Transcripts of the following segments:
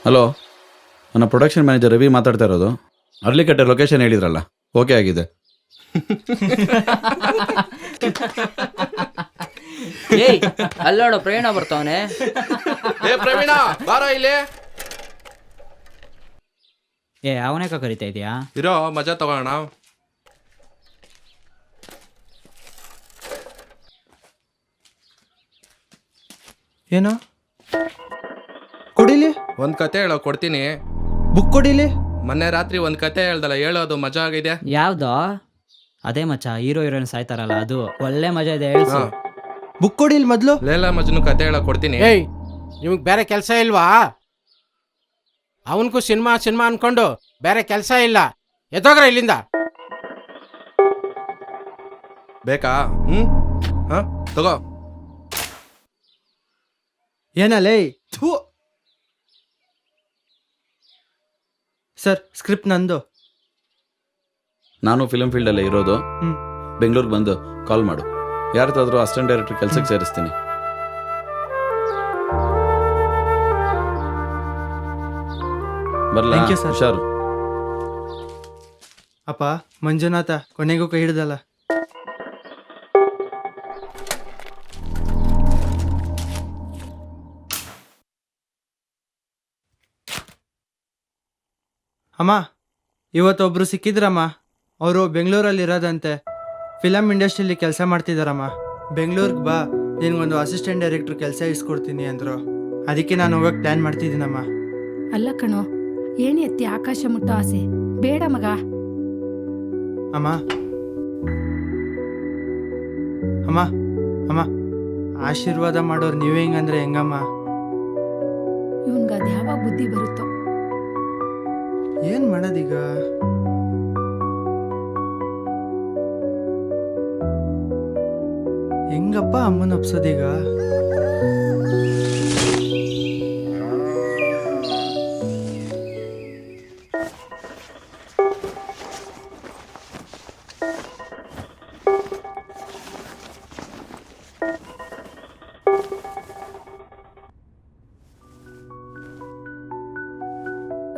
Hello, ನನ್ನ production manager Ravi ಮಾತಾಡ್ತಾ ಇರೋದು. ಅರ್ಲಿಕಟ್ಟೆ ಲೊಕೇಶನ್ ಹೇಳಿದ್ರಲ್ಲ, ಓಕೆ ಆಗಿದೆ. ಏಯ್ ಅಲ್ಲೋಡು ಪ್ರವೀಣ ಬರ್ತಾವನೆ. ಪ್ರವೀಣ ಬಾರ ಇಲ್ಲಿ. ಅವನೇಕ ಕರಿತಾ ಇದೀಯಾ? ಇರೋ ಮಜಾ ತಗೋಣ. ಏನು ಕೊಡಿಲಿ? ಒಂದ್ ಕತೆ ಹೇಳೋ ಕೊಡ್ತೀನಿ. ಬುಕ್ ಕೊಡಿಲಿ. ಮೊನ್ನೆ ರಾತ್ರಿ ಒಂದ್ ಕತೆ ಹೇಳ್ದಲ್ಲ, ಹೇಳೋದು ಮಜಾ ಆಗಿದೆ. ಯಾವ್ದು? ಅದೇ ಮಚ್ಚ, ಹೀರೋ ಹೀರೋಯಿನ್ ಸಾಯ್ತಾರಲ್ಲ, ಅದು ಒಳ್ಳೆ ಮಜಾ ಇದೆ, ಹೇಳ್ಸು. ಬುಕ್ ಕೊಡಿಲ್ ಮೊದ್ಲು. ಲೇಲಾ ಮಜ್ನು ಕತೆ ಹೇಳೋ ಕೊಡ್ತೀನಿ. ಏಯ್, ನಿಮಗೆ ಬೇರೆ ಕೆಲಸ ಇಲ್ವಾ? ಅವನಿಗೂ ಸಿನಿಮಾ ಅನ್ಕೊಂಡು ಬೇರೆ ಕೆಲಸ ಇಲ್ಲ. ಎತ್ತೋಗ್ರ ಇಲ್ಲಿಂದ. ಬೇಕಾ? ಹಾ ತಗೋ. ಏನಲ್ಲೇ? ಸರ್, ಸ್ಕ್ರಿಪ್ಟ್ ನಂದು. ನಾನು ಫಿಲ್ಮ್ ಫೀಲ್ಡಲ್ಲೇ ಇರೋದು. ಬೆಂಗಳೂರಿಗೆ ಬಂದು ಕಾಲ್ ಮಾಡು. ಯಾರ್ದಾದ್ರೂ ಅಸಿಸ್ಟೆಂಟ್ ಡೈರೆಕ್ಟರ್ ಕೆಲಸಕ್ಕೆ ಸೇರಿಸ್ತೀನಿ. ಬರ್ಲಾ? ಹುಷಾರು. ಅಪ್ಪ ಮಂಜುನಾಥ ಕೊನೆಗೂ ಕೈ ಹಿಡ್ದಲ್ಲ. ಅಮ್ಮ, ಇವತ್ತೊಬ್ರು ಸಿಕ್ಕಿದ್ರಮ್ಮ. ಅವರು ಬೆಂಗಳೂರಲ್ಲಿ ಇರೋದಂತೆ. ಫಿಲಮ್ ಇಂಡಸ್ಟ್ರಿಯಲ್ಲಿ ಕೆಲಸ ಮಾಡ್ತಿದ್ದಾರಮ್ಮ. ಬೆಂಗಳೂರಿಗೆ ಬಾ, ನಿನ್ಗೊಂದು ಅಸಿಸ್ಟೆಂಟ್ ಡೈರೆಕ್ಟ್ರ್ ಕೆಲಸ ಇಸ್ಕೊಡ್ತೀನಿ ಅಂದರು. ಅದಕ್ಕೆ ನಾನು ಹೋಗಕ್ಕೆ ಪ್ಲ್ಯಾನ್ ಮಾಡ್ತಿದ್ದೀನಮ್ಮ. ಅಲ್ಲ ಕಣೋ, ಏಣಿ ಎತ್ತಿ ಆಕಾಶ ಮುಟ್ಟೋ ಆಸೆ ಬೇಡ ಮಗ. ಅಮ್ಮ ಅಮ್ಮ ಅಮ್ಮ ಆಶೀರ್ವಾದ ಮಾಡೋರು ನೀವೇ ಹಿಂಗಂದ್ರೆ ಹೆಂಗಮ್ಮ? ಇವನ್ಗದು ಯಾವಾಗ ಬುದ್ಧಿ ಬರುತ್ತೋ? ಏನ್ ಮಾಡೋದೀಗ? ಹೆಂಗಪ್ಪ ಅಮ್ಮನ ಒಪ್ಸೋದೀಗ?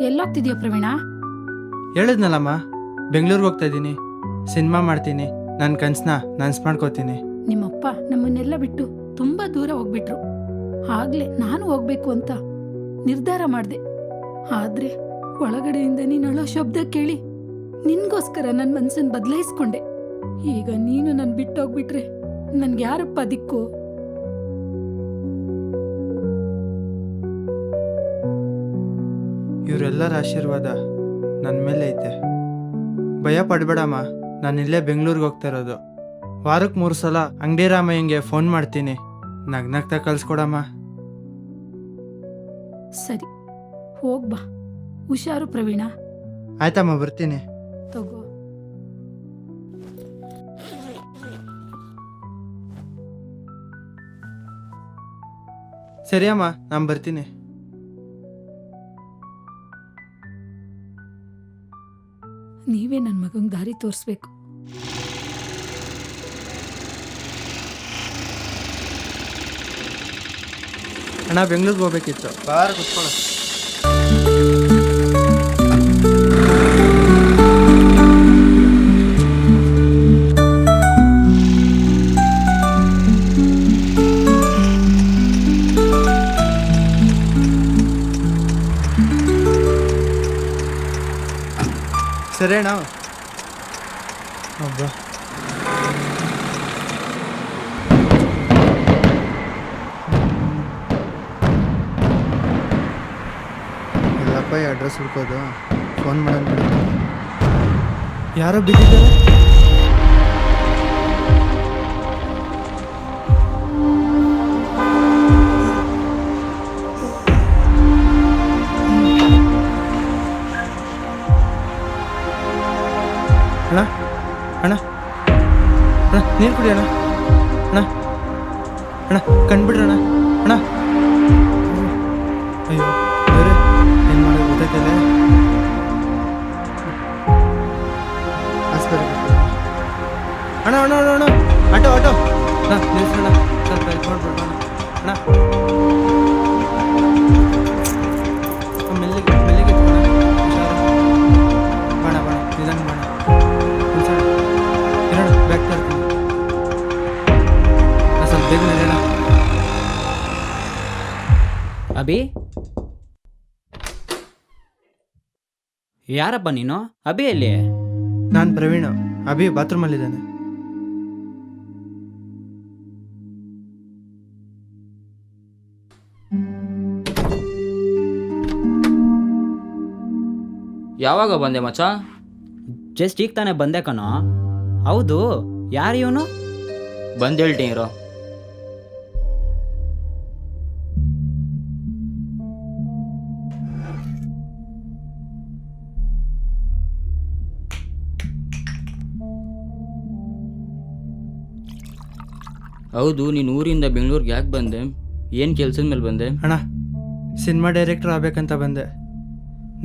ಎಲ್ಲೋಗ್ತಿದ್ಯೋ ಪ್ರವೀಣ? ಹೇಳಿದ್ನಲ್ಲಮ್ಮ, ಬೆಂಗಳೂರಿಗೆ ಹೋಗ್ತಾ ಇದ್ದೀನಿ. ಸಿನಿಮಾ ಮಾಡ್ತೀನಿ. ನನ್ನ ಕನ್ಸನ್ನ ನನ್ಸ್ ಮಾಡ್ಕೋತೀನಿ. ನಿಮ್ಮಪ್ಪ ನಮ್ಮನ್ನೆಲ್ಲ ಬಿಟ್ಟು ತುಂಬಾ ದೂರ ಹೋಗ್ಬಿಟ್ರು. ಆಗ್ಲೇ ನಾನು ಹೋಗ್ಬೇಕು ಅಂತ ನಿರ್ಧಾರ ಮಾಡಿದೆ. ಆದ್ರೆ ಒಳಗಡೆಯಿಂದ ನೀನು ಅಳೋ ಶಬ್ದ ಕೇಳಿ ನಿನ್ಗೋಸ್ಕರ ನನ್ನ ಮನ್ಸನ್ನು ಬದಲಾಯಿಸ್ಕೊಂಡೆ. ಈಗ ನೀನು ನನ್ನ ಬಿಟ್ಟೋಗ್ಬಿಟ್ರೆ ನನ್ಗೆ ಯಾರಪ್ಪ ದಿಕ್ಕು? ಇವರೆಲ್ಲರ ಆಶೀರ್ವಾದ ನನ್ನ ಮೇಲೆ ಐತೆ. ಭಯ ಪಡ್ಬೇಡಮ್ಮ, ನಾನು ಇಲ್ಲೇ ಬೆಂಗಳೂರಿಗೆ ಹೋಗ್ತಾ ಇರೋದು. ವಾರಕ್ಕೆ 3 ಸಲ ಅಂಗಡಿ ರಾಮಯ್ಯಂಗೆ ಫೋನ್ ಮಾಡ್ತೀನಿ. ನಗ್ನಗ್ತಾ ಕಳ್ಸ್ಕೊಡಮ್ಮ. ಸರಿ, ಹೋಗ್ಬಾ. ಹುಷಾರು ಪ್ರವೀಣ. ಆಯ್ತಮ್ಮ, ಬರ್ತೀನಿ. ತಗೋ. ಸರಿ ಅಮ್ಮ, ನಾನು ಬರ್ತೀನಿ. ನೀವೇ ನನ್ನ ಮಗಂಗೆ ದಾರಿ ತೋರಿಸ್ಬೇಕು. ಅಣ್ಣ ಬೆಂಗಳೂರಿಗೆ ಹೋಗ್ಬೇಕಿತ್ತು. ಬಾರ ಕುತ್ಕೊಳ್ಳೋ. ಸರಿ ಅಣ್ಣ. ಹಬ್ಬ ಎಲ್ಲಪ್ಪ ಈ ಅಡ್ರೆಸ್ ಹುಡ್ಕೋದು. ಫೋನ್ ಮಾಡೋಣ ಬಿಡು. ಯಾರೋ ಬಿದ್ದಿದ್ದಾರೆ. ಅಣ್ಣ ಅಣ್ಣ ಅಣ್ಣ ನೀರು ಕುಡಿ ಅಣ್ಣ. ಅಣ್ಣ ಅಣ್ಣ ಕಣ್ಬಿಡ್ರಣ್ಣ. ಅಣ್ಣ ಅಯ್ಯೋ ಬೇರೆ ಏನು ಮಾಡೋದು ಗೊತ್ತಾಯ್ತಲ್ಲ. ಆಸ್ಪತ್ರೆ ಅಣ್ಣ ಅಣ್ಣ ಅಣ್ಣ ಅಣ್ಣ ಆಟೋ ಆಟೋ ಅಣ್ಣ ನಿಲ್ಸಣ್ಣ. ಸ್ವಲ್ಪ ಹೆಲ್ಪ್ ಮಾಡ್ಬಿಡೋಣ ಅಣ್ಣ. ಮೆಲ್ಲಿಗೆ ಮೆಲ್ಲಿಗೆ ಎತ್ಕೊಣ. ಹುಷಾರು. ಬಾಣ ಬಾಣ ನಿಧಾನ ಬಾಣ. ಇರೋಣ ಬ್ಯಾಗ್ ತರ್ತೀನಿ. ಸ್ವಲ್ಪ ಬೇಗ ನಡೆಯೋಣ. ಅಭಿ, ಯಾರಪ್ಪ ನೀನು? ಅಭಿ ಎಲ್ಲಿ? ನಾನು ಪ್ರವೀಣ್. ಅಭಿ ಬಾತ್ರೂಮಲ್ಲಿದ್ದಾನೆ. ಯಾವಾಗ ಬಂದೆ ಮಚ್ಚ? ಜಸ್ಟ್ ಈಗ ತಾನೇ ಬಂದೆ ಕಣೋ. ಹೌದು, ಯಾರು ಇವನು? ಬಂದು ಹೇಳ್ತೀನಿ ಇರೋ. ಹೌದು, ನೀನು ಊರಿಂದ ಬೆಂಗಳೂರಿಗೆ ಯಾಕೆ ಬಂದೆ? ಏನು ಕೆಲಸದ ಮೇಲೆ ಬಂದೆ? ಅಣ್ಣ ಸಿನಿಮಾ ಡೈರೆಕ್ಟರ್ ಆಗ್ಬೇಕಂತ ಬಂದೆ.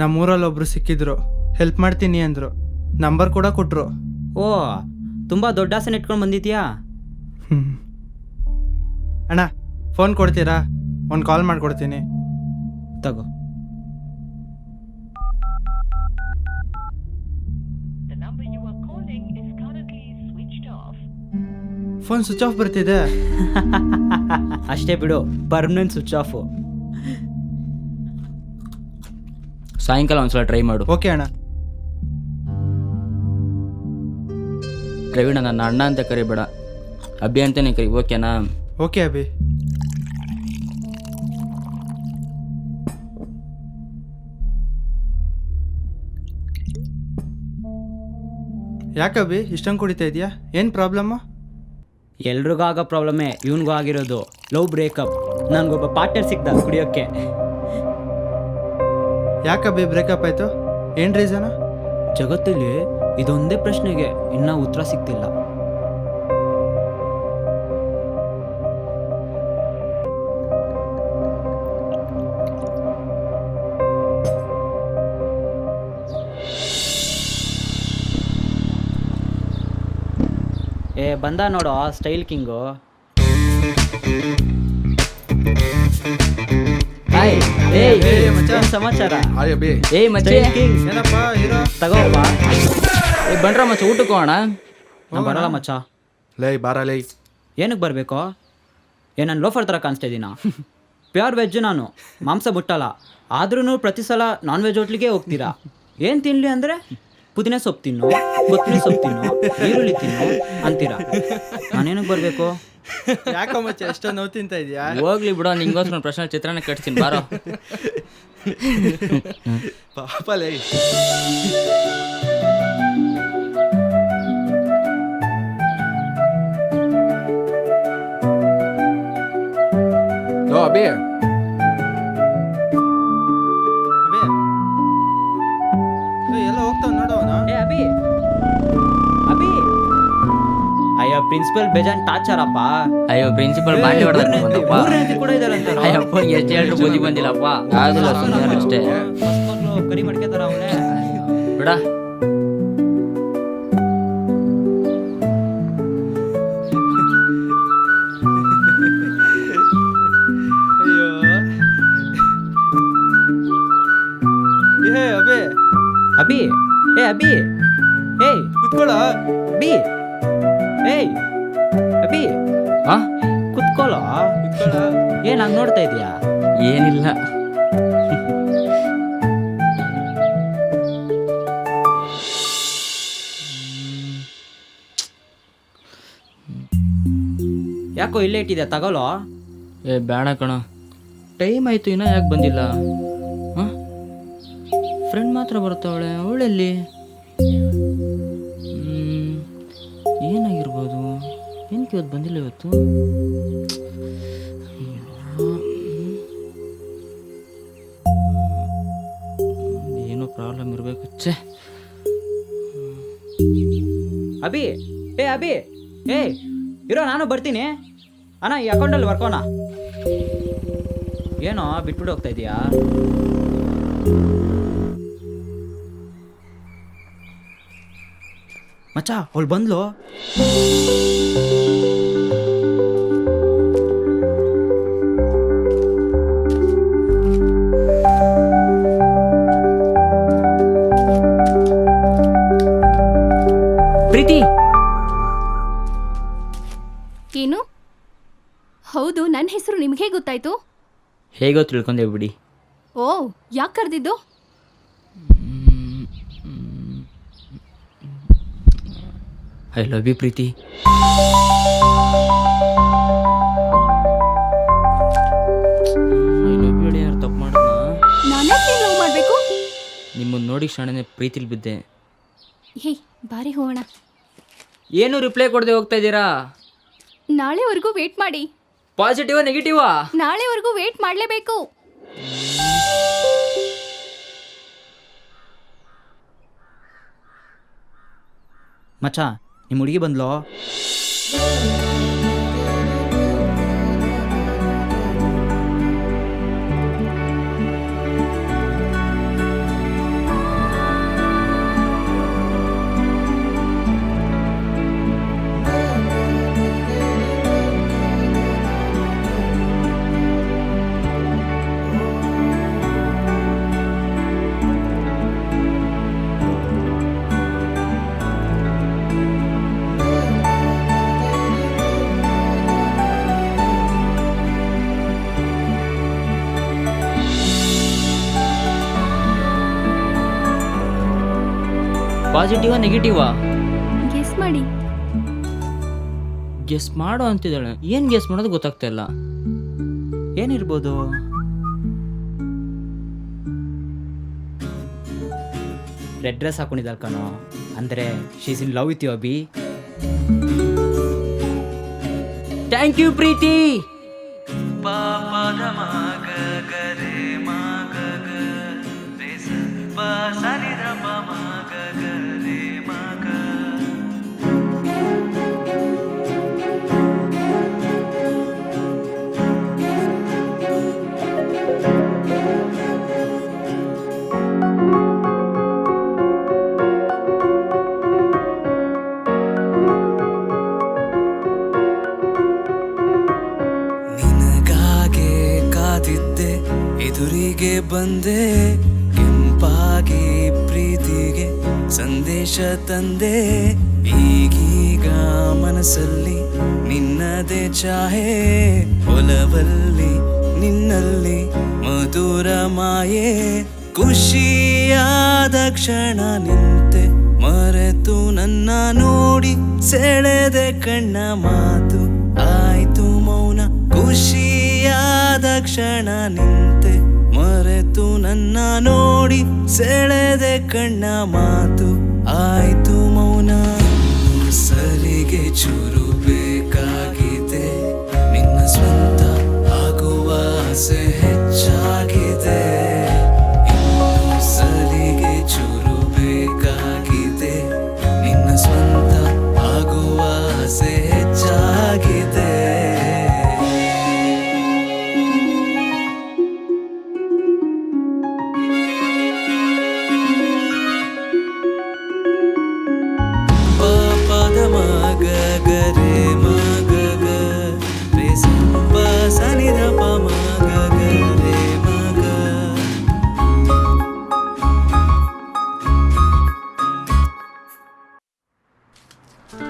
ನಮ್ಮೂರಲ್ಲಿ ಒಬ್ರು ಸಿಕ್ಕಿದ್ರು, ಹೆಲ್ಪ್ ಮಾಡ್ತೀನಿ ಅಂದರು. ನಂಬರ್ ಕೂಡ ಕೊಟ್ಟರು. ಓ, ತುಂಬ ದೊಡ್ಡ ಆಸೆನ ಇಟ್ಕೊಂಡು ಬಂದಿದ್ಯಾ? ಅಣ್ಣ ಫೋನ್ ಕೊಡ್ತೀರಾ? ಒಂದು ಕಾಲ್ ಮಾಡಿಕೊಡ್ತೀನಿ. ತಗೋ. ಫೋನ್ ಸ್ವಿಚ್ ಆಫ್ ಬರ್ತಿದೆ. ಅಷ್ಟೇ ಬಿಡು, ಪರ್ಮನೆಂಟ್ ಸ್ವಿಚ್ ಆಫು. ಸಾಯಂಕಾಲ ಒಂದ್ಸಲ ಟ್ರೈ ಮಾಡು. ಓಕೆ ಅಣ್ಣ. ಪ್ರವೀಣ, ನನ್ನ ಅಣ್ಣ ಅಂತ ಕರಿಬೇಡ, ಅಭಿ ಅಂತಾನೆ ಕರಿ, ಓಕೆನಾ? ಓಕೆ ಅಭಿ. ಯಾಕಬ್ಬಿ ಇಷ್ಟೊಂದು ಕುಡಿತಾ ಇದೆಯಾ? ಏನು ಪ್ರಾಬ್ಲಮ್ಮು? ಎಲ್ರಿಗೂ ಆಗೋ ಪ್ರಾಬ್ಲಮ್ಮೇ ಇವನಿಗೂ ಆಗಿರೋದು. Love breakup. ನನಗೊಬ್ಬ ಪಾರ್ಟ್ನರ್ ಸಿಕ್ತ ಕುಡಿಯೋಕ್ಕೆ. ಯಾಕಬ್ಬಿ ಬ್ರೇಕಪ್ ಆಯಿತು? ಏನು ರೀಸನು? ಜಗತ್ತಲ್ಲಿ ಇದೊಂದೇ ಪ್ರಶ್ನೆಗೆ ಇನ್ನೂ ಉತ್ತರ ಸಿಗ್ತಿಲ್ಲ. ಬಂದ ನೋಡು ಆ ಸ್ಟೈಲ್ ಕಿಂಗು. ಹಾಯ್. ಏನ್ ಸಮಾಚಾರ? ಆಯ್ ಅಭಿ. ಏಯ್ ಮಚ್ಚೆ, ಕಿಂಗ್ ಏನಪ್ಪ ಹೀರೋ? ತಗೋಪ್ಪ. ಬಂದ್ರ ಮಚ್ಚ ಊಟಕ್ಕೆ ಹೋಗೋಣ? ನಾನು ಬರಲ್ಲ ಮಚ್ಚ. ಲೈ ಬಾರ ಲೈ. ಏನಕ್ಕೆ ಬರಬೇಕು? ನಾನು ಲೋಫರ್ ಥರ ಕಾಣಿಸ್ತಾ ಇದ್ದೀನಾ? ಪ್ಯೂರ್ ವೆಜ್ ನಾನು, ಮಾಂಸ ಮುಟ್ಟಲ್ಲ. ಆದ್ರೂ ಪ್ರತಿ ಸಲ ನಾನ್ ವೆಜ್ ಹೋಟ್ಲಿಗೆ ಹೋಗ್ತೀರಾ. ಏನು ತಿನ್ನಲಿ ಅಂದರೆ ಪುದೀನ ಸೊಪ್ಪು ತಿನ್ನು, ಕೊತ್ತಂಬರಿ ಸೊಪ್ಪು ತಿನ್ನು, ಈರುಳ್ಳಿ ತಿನ್ನು ಅಂತೀರಾ. ನಾನೇನಕ್ಕೆ ಬರಬೇಕು? ಯಾಕೋ ಮಚ್ಚ ಎಷ್ಟೋ ನೋವು ತಿಂತ ಇದೆಯಾ? ಹೋಗ್ಲಿ ಬಿಡೋ, ನಿಂಗೋಸ್ಕರ ಪ್ರಶ್ನೆ ಚಿತ್ರಾನ್ನ ಕಟ್ತೀನಿ ಬಾರೋ. ಪಾಪ ಲೈ. ಲೋ ಅಭಿ. ಅಭಿ ಎಲ್ಲ ಹೋಗ್ತಾವ ನೋಡು ಅವನು. ಏ ಅಭಿ, ಪ್ರಿನ್ಸಿಪಲ್ ಬೇಜಾನ್ ಟಾರ್ಚರಪ್ಪ. ಅಯ್ಯೋ ಪ್ರಿನ್ಸಿಪಲ್ ಬಾಂಡಿ ಹೊಡೆದಪ್ಪ ಮೂರನೇ ಹೆಂಡತಿ ಕೂಡ ಇದಾರಂತೆ. ಅಯ್ಯಪ್ಪ ಎಷ್ಟು ಹೇಳಿದ್ರು ಬುದ್ಧಿ ಬಂದಿಲ್ಲಪ್ಪ. ಆಗೋದಿಲ್ಲ ಸುಮ್ಮನೆ ಅಷ್ಟೇ ಕರಿ ಮಾಡ್ಕೊತಾರ ಅವನೇ. ಬಿಡ. ಏ ಅಬೇ ಅಭಿ, ಏ ಅಭಿ, ಏಯ್ ಕುತ್ಕೊಳ್ಳ. ಅಭಿ, ಏಯ್ ಅಭಿ, ಆ ಕುತ್ಕೊಳ್ಳೋ. ಏನ್ ಹಂಗ್ ನೋಡ್ತಾ ಇದೀಯಾ? ಏನಿಲ್ಲ. ಯಾಕೋ ಇಲ್ಲೇ ಇಟ್ಟಿದ್ಯಾ, ತಗೊಳ್ಳೋ. ಏ ಬೇಡ ಕಣ, ಟೈಮ್ ಆಯ್ತು ಇನ್ನೂ ಯಾಕೆ ಬಂದಿಲ್ಲ? ಹಾಂ, ಫ್ರೆಂಡ್ ಮಾತ್ರ ಬರ್ತಾವಳೆ, ಅವಳೆಲ್ಲಿ? ಏನಾಗಿರ್ಬೋದು? ಏನಕ್ಕೆ ಇವತ್ತು ಬಂದಿಲ್ಲ ಇವತ್ತು? ಏನೋ ಪ್ರಾಬ್ಲಮ್ ಇರಬೇಕು. ಛೇ. ಅಭಿ, ಏ ಅಭಿ, ಏ ಇರೋ, ನಾನು ಬರ್ತೀನಿ ಅಣ್ಣ. ಈ ಅಕೌಂಟಲ್ಲಿ ಬರ್ಕೋಣ. ಏನೋ ಬಿಟ್ಬಿಟ್ಟು ಹೋಗ್ತಾ ಇದೀಯಾ? ಮಚ್ಚ, ಅವಳು ಬಂದ್ಲು. ಪ್ರೀತಿ, ಏನು? ಹೌದು, ನನ್ನ ಹೆಸರು ನಿಮಗೆ ಗೊತ್ತಾಯ್ತು? ಹೇಗೋ ತಿಳ್ಕೊಂಡೆ ಬಿಡಿ. ಓ, ಯಾಕೆ ಕರೆದಿದ್ದು? I love you Preethi. I love you ಯಾರು ತಪ್ಪು ಮಾಡೋಣ? ನಾನ್ಯಾಕೆ ಲವ್ ಮಾಡಬೇಕು? ನಿಮ್ಮನ್ನು ನೋಡಿ ಕ್ಷಣನೇ ಪ್ರೀತಿಲಿ ಬಿದ್ದೆ. ಹೇ, ಬಾರಿ ಹೋಗೋಣ. ಏನು ರಿಪ್ಲೈ ಕೊಡದೆ ಹೋಗ್ತಾ ಇದ್ದೀರಾ? ನಾಳೆವರೆಗೂ ವೇಟ್ ಮಾಡಿ. ಪಾಸಿಟಿವಾ ನೆಗೆಟಿವಾ? ನಾಳೆವರೆಗೂ ವೇಟ್ ಮಾಡಲೇಬೇಕು. ಮಚ್ಚ, ನಿಮ್ಮ ಹುಡುಗಿ ಬಂದ್ಲೋ. ಪಾಸಿಟಿವಾ ನೆಗೆಟಿವಾ? ಗೆಸ್ ಮಾಡಿ. ಗೆಸ್ ಮಾಡು ಅಂತಿದ್ದಾಳೆ. ಏನು ಗೆಸ್ ಮಾಡೋದು ಗೊತ್ತಾಗ್ತಾ ಇಲ್ಲ. ಏನಿರ್ಬೋದು? ರೆಡ್ ಡ್ರೆಸ್ ಹಾಕೊಂಡಿದ್ದಾಳೆ ಕಣೋ. ಅಂದರೆ she's in love with you Abhi. Thank you Preethi. ನಿನಗಾಗೆ ಕಾದಿದ್ದೆ, ಎದುರಿಗೆ ಬಂದೆ, ಕೆಂಪಾಗಿ ಪ್ರೀತಿಗೆ ಸಂದೇಶ ತಂದೆ. ಈಗೀಗ ಮನಸ್ಸಲ್ಲಿ ನಿನ್ನದೇ ಚಾಹೆ, ಒಲವಲ್ಲಿ ನಿನ್ನಲ್ಲಿ ಮಧುರ ಮಾಯೆ. ಖುಷಿಯಾದ ಕ್ಷಣ ನಿಂತೆ, ಮರೆತು ನನ್ನ ನೋಡಿ ಸೆಳೆದೆ ಕಣ್ಣ ಮಾತು ಆಯ್ತು ಮೌನ. ಖುಷಿಯಾದ ಕ್ಷಣ ನಿಂತೆ, ಮರೆತು ನನ್ನ ನೋಡಿ ಸೆಳೆದೆ ಕಣ್ಣ ಮಾತು ಆಯ್ತು ಮೌನ. ಸಲಿಗೆ ಚೂರು ಬೇಕಾಗಿದೆ, ನಿನ್ನ ಸ್ವಂತ ಆಗುವ ಆಸೆ ಹೆಚ್ಚಾಗಿದೆ. ಸಲಿಗೆ ಚೂರು ಬೇಕಾಗಿದೆ, ನಿನ್ನ ಸ್ವಂತ ಆಗುವ ಆಸೆ ಕಟ್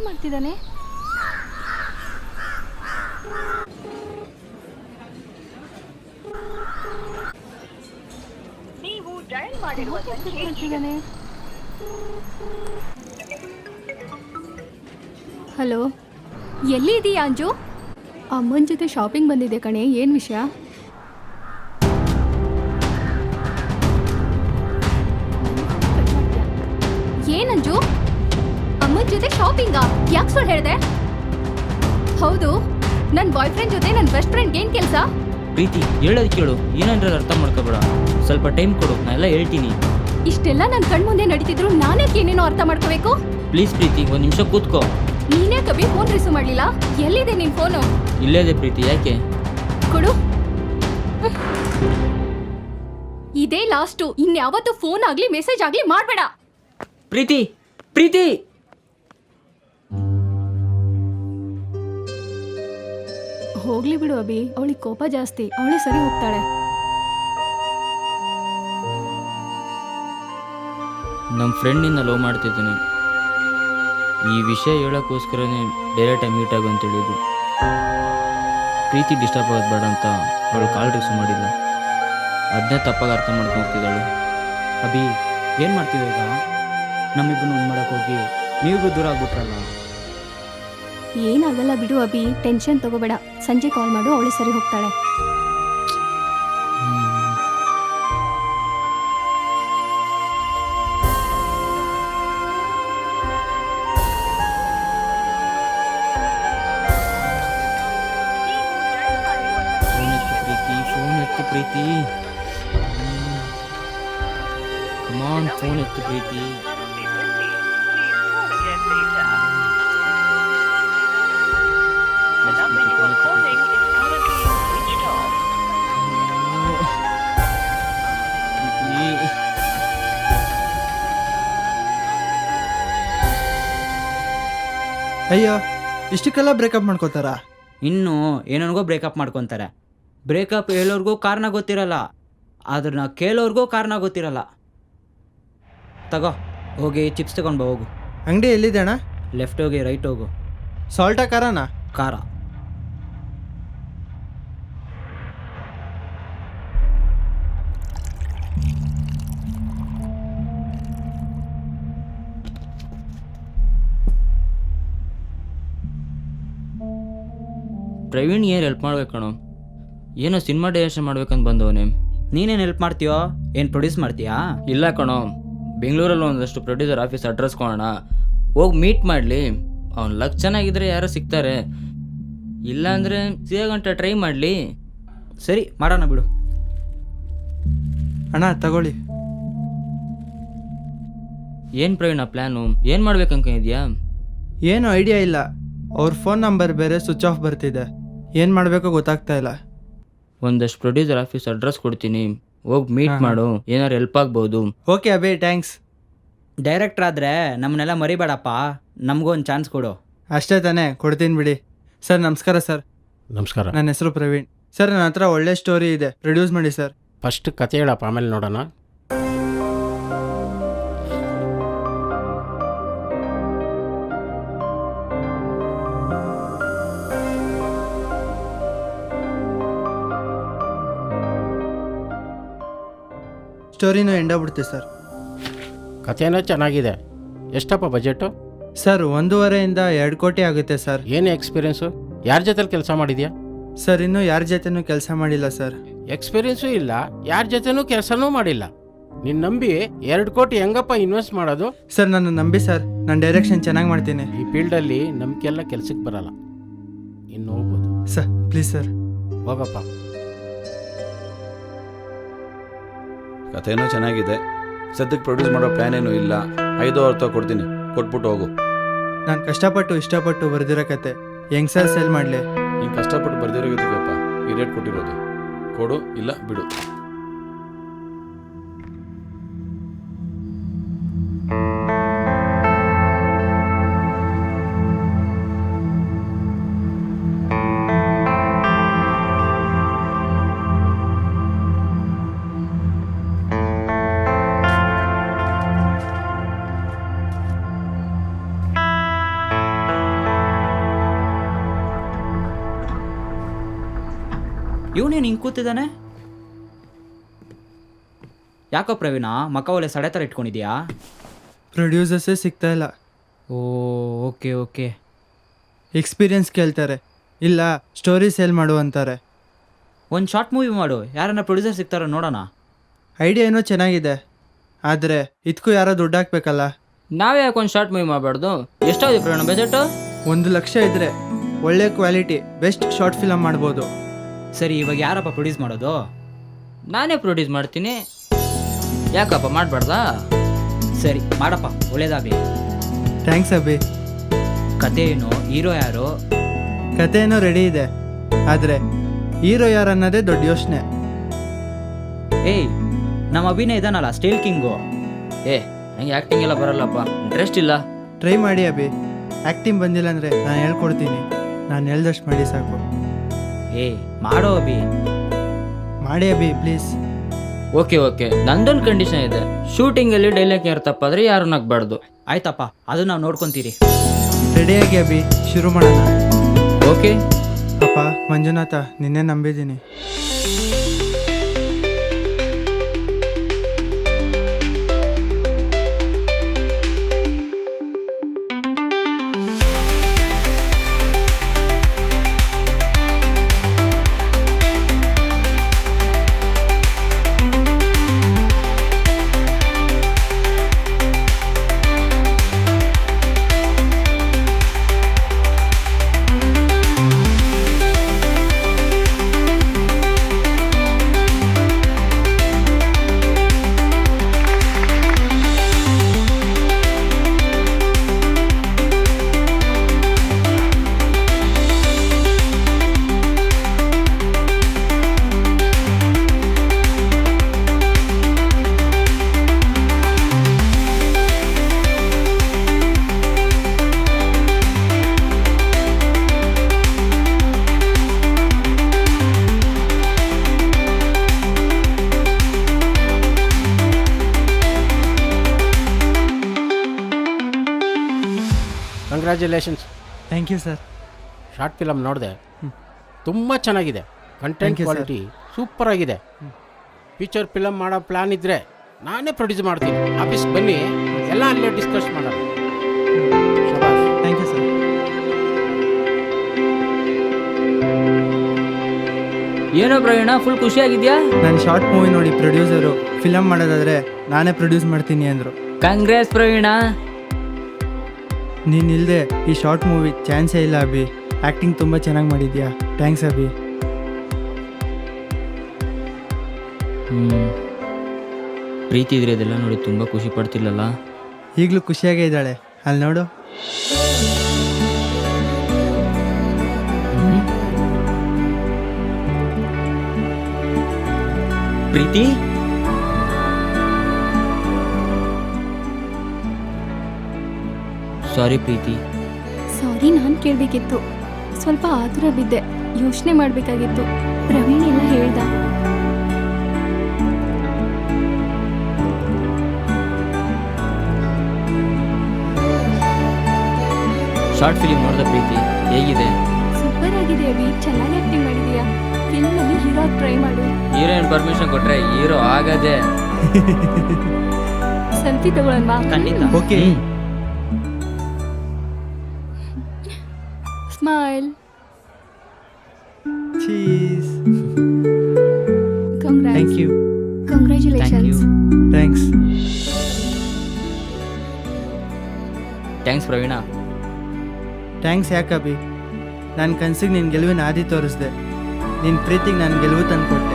ಮಾಡ್ತಿದ್ದಾನೆ. ಅಭಿ ಇಲ್ಲೇನ್ ಮಾಡ್ತಿದ್ದಾನೆ? ಹಲೋ, ಎಲ್ಲಿ ಇದೀಯಾ ಅಂಜು? ಅಮ್ಮನ ಜೊತೆ ಶಾಪಿಂಗ್ ಬಂದಿದೆ ಕಣೆ, ಏನ್ ವಿಷಯ? ಏನಂಜು, ಅಮ್ಮನ ಜೊತೆ ಶಾಪಿಂಗಾ? ಯಾಕೆ ಸುಳ್ಳು ಹೇಳಿದೆ? ಹೌದು, ನನ್ನ ಬಾಯ್ ಫ್ರೆಂಡ್ ಜೊತೆ ನನ್ನ ಬೆಸ್ಟ್ ಫ್ರೆಂಡ್ ಏನ್ ಕೆಲಸ? ಪ್ರೀತಿ ಹೇಳೋದು ಕೇಳು, ಏನಂದ್ರೆ ಅರ್ಥ ಮಾಡ್ಕೋಬೇಡ. ಸ್ವಲ್ಪ ಟೈಮ್ ಕೊಡು, ನಾ ಎಲ್ಲ ಹೇಳ್ತೀನಿ. ಇಷ್ಟೆಲ್ಲ ನನ್ನ ಕಣ್ಮುಂದೆ ನಡೀತಿದ್ರು ನಾನೇ ಏನೇನೋ ಅರ್ಥ ಮಾಡ್ಕೋಬೇಕು? ಪ್ಲೀಸ್ ಪ್ರೀತಿ, ಒಂದು ನಿಮಿಷ ಕೂತ್ಕೋ. ನೀನೇ ಕಬಿ ಫೋನ್ ರಿಸೀವ್ ಮಾಡಲಿಲ್ಲ. ಎಲ್ಲಿದೆ ನಿನ್ ಫೋನು? ಇಲ್ಲೇ ಇದೆ ಪ್ರೀತಿ, ಯಾಕೆ? ಕೊಡು. ಇದೇ ಲಾಸ್ಟು, ಇನ್ಯಾವತ್ತೂ ಫೋನ್ ಆಗ್ಲಿ ಮೆಸೇಜ್ ಆಗ್ಲಿ ಮಾಡಬೇಡ. ಪ್ರೀತಿ ಪ್ರೀತಿ ಹೋಗ್ಲಿ ಬಿಡು ಅಭಿ, ಅವಳಿಗೆ ಕೋಪ ಜಾಸ್ತಿ, ಅವಳೇ ಸರಿ ಹೋಗ್ತಾಳೆ. ನಮ್ಮ ಫ್ರೆಂಡ್ನಿಂದ ಲವ್ ಮಾಡ್ತಿದ್ದೀನಿ. ಈ ವಿಷಯ ಹೇಳೋಕ್ಕೋಸ್ಕರನೇ ಡೈರೆಕ್ಟಾಗಿ ಮೀಟ್ ಆಗು ಅಂತ ಹೇಳಿದ್ದು. ಪ್ರೀತಿ ಡಿಸ್ಟರ್ಬ್ ಆಗೋದು ಬೇಡ ಅಂತ ಅವಳು ಕಾಲ್ ರಿಸೀವ್ ಮಾಡಿಲ್ಲ. ಅದನ್ನೇ ತಪ್ಪಾಗಿ ಅರ್ಥ ಮಾಡ್ಕೊಂಡು ಹೋಗ್ತಿದ್ದಾಳು. ಅಭಿ ಏನು ಮಾಡ್ತೀವಿ ಈಗ? ನಮ್ಮಿಬ್ಬರು ಒಂದು ಮಾಡಕ್ಕೆ ಹೋಗಿ ನೀವಿಗೂ ದೂರ ಆಗ್ಬಿಟ್ರಲ್ಲ. ಏನಾಗಲ್ಲ ಬಿಡು ಅಭಿ, ಟೆನ್ಷನ್ ತಗೋಬೇಡ. ಸಂಜೆ ಕಾಲ್ ಮಾಡು, ಅವಳು ಸರಿ ಹೋಗ್ತಾಳೆ. ಫೋನ್ ಎತ್ತು ಪ್ರೀತಿ. ಕಮಾನ್, ಫೋನ್ ಎತ್ತು ಪ್ರೀತಿ. ಅಯ್ಯೋ, ಇಷ್ಟಕ್ಕೆಲ್ಲ ಬ್ರೇಕಪ್ ಮಾಡ್ಕೋತಾರ? ಇನ್ನು ಏನೋ ಬ್ರೇಕಪ್ ಮಾಡ್ಕೊತಾರೆ. ಬ್ರೇಕಪ್ ಹೇಳೋರ್ಗೂ ಕಾರಣ ಗೊತ್ತಿರಲ್ಲ, ಅದನ್ನ ಕೇಳೋರ್ಗೂ ಕಾರಣ ಗೊತ್ತಿರಲ್ಲ. ತಗೋ, ಹೋಗಿ ಚಿಪ್ಸ್ ತಗೊಂಡು ಬಾ, ಹೋಗು. ಅಂಗಡಿ ಎಲ್ಲಿದೆ ಅಣ್ಣ? ಲೆಫ್ಟ್ ಹೋಗಿ ರೈಟ್ ಹೋಗು. ಸಾಲ್ಟಾ ಖಾರನಾ? ಖಾರ. ಪ್ರವೀಣ್ ಏನು ಹೆಲ್ಪ್ ಮಾಡ್ಬೇಕಣೋ? ಏನೋ ಸಿನಿಮಾ ಡೈರೆಕ್ಷನ್ ಮಾಡ್ಬೇಕಂತ ಬಂದವನೇ. ನೀನೇನು ಹೆಲ್ಪ್ ಮಾಡ್ತೀಯೋ? ಏನು ಪ್ರೊಡ್ಯೂಸ್ ಮಾಡ್ತೀಯಾ? ಇಲ್ಲ ಕಣೋ, ಬೆಂಗಳೂರಲ್ಲಿ ಒಂದಷ್ಟು ಪ್ರೊಡ್ಯೂಸರ್ ಆಫೀಸ್ ಅಡ್ರೆಸ್ ಕೊಡೋಣ, ಹೋಗಿ ಮೀಟ್ ಮಾಡಲಿ. ಅವ್ನು ಲಕ್ ಚೆನ್ನಾಗಿದ್ರೆ ಯಾರೋ ಸಿಗ್ತಾರೆ, ಇಲ್ಲಾಂದರೆ ಸಿಗೋಗಂಟ ಟ್ರೈ ಮಾಡಲಿ. ಸರಿ, ಮಾಡೋಣ ಬಿಡು. ಅಣ್ಣ ತಗೊಳ್ಳಿ. ಏನು ಪ್ರವೀಣ ಪ್ಲ್ಯಾನು? ಏನು ಮಾಡ್ಬೇಕಂತಿದ್ಯಾ? ಏನು ಐಡಿಯಾ ಇಲ್ಲ. ಅವ್ರ ಫೋನ್ ನಂಬರ್ ಬೇರೆ ಸ್ವಿಚ್ ಆಫ್ ಬರ್ತಿದೆ. ಏನು ಮಾಡಬೇಕೋ ಗೊತ್ತಾಗ್ತಾ ಇಲ್ಲ. ಒಂದಷ್ಟು ಪ್ರೊಡ್ಯೂಸರ್ ಆಫೀಸ್ ಅಡ್ರೆಸ್ ಕೊಡ್ತೀನಿ, ಹೋಗಿ ಮೀಟ್ ಮಾಡು, ಏನಾರು ಹೆಲ್ಪ್ ಆಗ್ಬೋದು. Okay ಅಬೇ, thanks. ಡೈರೆಕ್ಟ್ರ್ ಆದರೆ ನಮ್ಮನ್ನೆಲ್ಲ ಮರಿಬೇಡಪ್ಪ, ನಮಗೊಂದು ಚಾನ್ಸ್ ಕೊಡು. ಅಷ್ಟೇ ತಾನೇ, ಕೊಡ್ತೀನಿ ಬಿಡಿ. ಸರ್ ನಮಸ್ಕಾರ. ಸರ್ ನಮಸ್ಕಾರ. ನನ್ನ ಹೆಸರು ಪ್ರವೀಣ್. ಸರ್ ನನ್ನ ಹತ್ರ ಒಳ್ಳೆ ಸ್ಟೋರಿ ಇದೆ, ಪ್ರೊಡ್ಯೂಸ್ ಮಾಡಿ ಸರ್. ಫಸ್ಟ್ ಕತೆ ಹೇಳಪ್ಪ, ಆಮೇಲೆ ನೋಡೋಣ. ಸ್ಟೋರಿನೂ ಎಂಡಾಗ್ಬಿಡ್ತೀವಿ ಸರ್. ಕಥೆನೂ ಚೆನ್ನಾಗಿದೆ. ಎಷ್ಟಪ್ಪ ಬಜೆಟು? ಸರ್ 1.5 ಇಂದ 2 ಕೋಟಿ ಆಗುತ್ತೆ ಸರ್. ಏನು ಎಕ್ಸ್ಪೀರಿಯೆನ್ಸು? ಯಾರ ಜೊತೆಲಿ ಕೆಲಸ ಮಾಡಿದ್ಯಾ? ಸರ್ ಇನ್ನೂ ಯಾರ ಜೊತೆನೂ ಕೆಲಸ ಮಾಡಿಲ್ಲ ಸರ್. ಎಕ್ಸ್ಪೀರಿಯೆನ್ಸು ಇಲ್ಲ, ಯಾರ ಜೊತೆನೂ ಕೆಲಸನೂ ಮಾಡಿಲ್ಲ. ನಿನ್ನ ನಂಬಿ 2 ಕೋಟಿ ಹೆಂಗಪ್ಪ ಇನ್ವೆಸ್ಟ್ ಮಾಡೋದು? ಸರ್ ನನ್ನ ನಂಬಿ ಸರ್, ನಾನು ಡೈರೆಕ್ಷನ್ ಚೆನ್ನಾಗಿ ಮಾಡ್ತೀನಿ. ಈ ಫೀಲ್ಡಲ್ಲಿ ನಂಬಿಕೆ ಎಲ್ಲ ಕೆಲ್ಸಕ್ಕೆ ಬರಲ್ಲ. ಇನ್ನು ಹೋಗ್ಬೋದು. Sir please sir. ಹೋಗಪ್ಪ. ಕಥೆನೂ ಚೆನ್ನಾಗಿದೆ, ಸದ್ಯಕ್ಕೆ ಪ್ರೊಡ್ಯೂಸ್ ಮಾಡೋ ಪ್ಲ್ಯಾನ್ ಏನೂ ಇಲ್ಲ. 5,000 ಕೊಡ್ತೀನಿ, ಕೊಟ್ಬಿಟ್ಟು ಹೋಗು. ನಾನು ಕಷ್ಟಪಟ್ಟು ಇಷ್ಟಪಟ್ಟು ಬರೆದಿರೋ ಕತೆ ಹೆಂಗ್ ಸರ್ ಸೇಲ್ ಮಾಡಲಿ? ನೀನು ಕಷ್ಟಪಟ್ಟು ಬರ್ದಿರೋಗಪ್ಪ ಈ ರೇಟ್ ಕೊಟ್ಟಿರೋದು. ಕೊಡು ಇಲ್ಲ ಬಿಡು. ಇವನೇನು ಹಿಂಗೆ ಕೂತಿದ್ದಾನೆ? ಯಾಕೋ ಪ್ರವೀಣ, ಮಕ್ಕ ಒಳ್ಳೆ ಸಡೆ ಥರ ಇಟ್ಕೊಂಡಿದ್ಯಾ? ಪ್ರೊಡ್ಯೂಸರ್ಸೇ ಸಿಗ್ತಾ ಇಲ್ಲ. ಓ ಓಕೆ ಓಕೆ. ಎಕ್ಸ್ಪೀರಿಯನ್ಸ್ ಕೇಳ್ತಾರೆ, ಇಲ್ಲ ಸ್ಟೋರಿ ಸೇಲ್ ಮಾಡು ಅಂತಾರೆ. ಒಂದು ಶಾರ್ಟ್ ಮೂವಿ ಮಾಡು, ಯಾರನ್ನ ಪ್ರೊಡ್ಯೂಸರ್ ಸಿಗ್ತಾರೋ ನೋಡೋಣ. ಐಡಿಯಾ ಏನೋ ಚೆನ್ನಾಗಿದೆ, ಆದರೆ ಇದಕ್ಕೂ ಯಾರೋ ದುಡ್ಡು ಹಾಕ್ಬೇಕಲ್ಲ. ನಾವೇ ಯಾಕೆ ಒಂದು ಶಾರ್ಟ್ ಮೂವಿ ಮಾಡಬಾರ್ದು? ಎಷ್ಟಾಗಿದೆ ಪ್ರವೀಣ ಬಜೆಟು? 1 ಲಕ್ಷ ಇದ್ರೆ ಒಳ್ಳೆ ಕ್ವಾಲಿಟಿ ಬೆಸ್ಟ್ ಶಾರ್ಟ್ ಫಿಲಮ್ ಮಾಡ್ಬೋದು. ಸರಿ, ಇವಾಗ ಯಾರಪ್ಪ ಪ್ರೊಡ್ಯೂಸ್ ಮಾಡೋದು? ನಾನೇ ಪ್ರೊಡ್ಯೂಸ್ ಮಾಡ್ತೀನಿ. ಯಾಕಪ್ಪ ಮಾಡಬಾರ್ದಾ? ಸರಿ ಮಾಡಪ್ಪ, ಒಳ್ಳೇದಾಗಲಿ. ಥ್ಯಾಂಕ್ಸ್ ಅಭಿ. ಕತೆ ಏನು, ಹೀರೋ ಯಾರು? ಕತೆ ಏನೋ ರೆಡಿ ಇದೆ, ಆದರೆ ಹೀರೋ ಯಾರು ಅನ್ನೋದೇ ದೊಡ್ಡ ಯೋಚನೆ. ಏಯ್, ನಮ್ಮ ಅಭಿನಯ ಇದಾನಲ್ಲ ಸ್ಟೀಲ್ ಕಿಂಗು. ನಂಗೆ ಆ್ಯಕ್ಟಿಂಗ್ ಎಲ್ಲ ಬರಲ್ಲಪ್ಪ, ಇಂಟ್ರೆಸ್ಟ್ ಇಲ್ಲ. ಟ್ರೈ ಮಾಡಿ ಅಭಿ. ಆ್ಯಕ್ಟಿಂಗ್ ಬಂದಿಲ್ಲ ಅಂದರೆ ನಾನು ಹೇಳ್ಕೊಡ್ತೀನಿ. ನಾನು ಹೇಳ್ದಷ್ಟು ಮಾಡಿ ಸಾಕು. ಏಯ್ ಮಾಡೋ ಅಭಿ. ಮಾಡಿ ಅಭಿ ಪ್ಲೀಸ್. ಓಕೆ, ನಂದೊಂದು ಕಂಡೀಷನ್ ಇದೆ. ಶೂಟಿಂಗಲ್ಲಿ ಡೈಲಾಗ್ ಯಾರು ತಪ್ಪಾದರೆ ಯಾರು ನಗ್ಬಾರ್ದು. ಆಯ್ತಪ್ಪ, ಅದು ನಾವು ನೋಡ್ಕೊತೀರಿ. ರೆಡಿಯಾಗಿ ಅಭಿ, ಶುರು ಮಾಡೋಣ. ಓಕೆ. ಅಪ್ಪ ಮಂಜುನಾಥ, ನಿನ್ನೆ ನಂಬಿದ್ದೀನಿ. Congratulations. Thank you sir. Short film ನೋಡಿದೆ, ತುಂಬ ಚೆನ್ನಾಗಿದೆ. ಕಂಟೆಂಟ್ ಕ್ವಾಲಿಟಿ ಸೂಪರ್ ಆಗಿದೆ. ಫ್ಯೂಚರ್ ಫಿಲಮ್ ಮಾಡೋ ಪ್ಲ್ಯಾನ್ ಇದ್ದರೆ ನಾನೇ ಪ್ರೊಡ್ಯೂಸ್ ಮಾಡ್ತೀನಿ. ಆಫೀಸ್ ಬನ್ನಿ, ಎಲ್ಲ ಅಲ್ಲೇ ಡಿಸ್ಕಸ್ ಮಾಡೋಣ. Thank you sir. ಏನೋ ಪ್ರವೀಣ, ಫುಲ್ ಖುಷಿಯಾಗಿದ್ಯಾ? ನಾನು ಶಾರ್ಟ್ ಮೂವಿ ನೋಡಿ ಪ್ರೊಡ್ಯೂಸರು ಫಿಲಮ್ ಮಾಡೋದಾದರೆ ನಾನೇ ಪ್ರೊಡ್ಯೂಸ್ ಮಾಡ್ತೀನಿ ಅಂದರು. ಕಾಂಗ್ರೆಸ್ ಪ್ರವೀಣ. ನೀನಿಲ್ಲದೆ ಈ ಶಾರ್ಟ್ ಮೂವಿ ಚಾನ್ಸೇ ಇಲ್ಲ ಅಭಿ. ಆ್ಯಕ್ಟಿಂಗ್ ತುಂಬ ಚೆನ್ನಾಗಿ ಮಾಡಿದ್ಯಾ. ಥ್ಯಾಂಕ್ಸ್ ಅಭಿ. ಪ್ರೀತಿ ಇದ್ರೆ ಇದೆಲ್ಲ ನೋಡಿ ತುಂಬ ಖುಷಿ ಪಡ್ತಿಲ್ಲಲ್ಲ? ಈಗಲೂ ಖುಷಿಯಾಗೇ ಇದ್ದಾಳೆ, ಅಲ್ಲಿ ನೋಡು. ಪ್ರೀತಿ, ಸಾರಿ ಪ್ರೀತಿ. ಸಾರಿ, ನಾನು ಕೇಳಬೇಕಿತ್ತು. ಸ್ವಲ್ಪ ಆತುರ ಬಿದ್ದೆ, ಯೋಚನೆ ಮಾಡಬೇಕಾಗಿತ್ತು. ಪ್ರವೀಣ್ ಎಲ್ಲ ಹೇಳ್ದ. ಶಾರ್ಟ್ ಫಿಲಿಮ್ ನೋಡಿದ ಪ್ರೀತಿ, ಹೇಗಿದೆ? ಸೂಪರ್ ಆಗಿದೆ ಅಭಿ, ಚೆನ್ನಾಗಿ ಆಕ್ಟಿಂಗ್ ಮಾಡಿದೀಯಾ. ಫಿಲ್ಮಲ್ಲಿ ಹೀರೋ ಟ್ರೈ ಮಾಡು. ಹೀರೋಯಿನ್ ಪರ್ಮಿಷನ್ ಕೊಟ್ರೆ ಹೀರೋ ಆಗದೆ. ಸೆಲ್ಫಿ ತಗೊಳ್ಳೋಣ. ಖಂಡಿತ. Okay. Smile. Cheese. Congrats. Thank you. Congratulations. Thanks. Thanks Praveena. Thanks ಯಾಕೆ ಅಭಿ? ನನ್ನ ಕನ್ಸಿಗೆ ನಿನ್ನ ಗೆಲುವಿನ ಹಾದಿ ತೋರಿಸ್ದೆ. ನಿನ್ನ ಪ್ರೀತಿಗೆ ನಾನು ಗೆಲುವು ತಂದು ಕೊಟ್ಟೆ.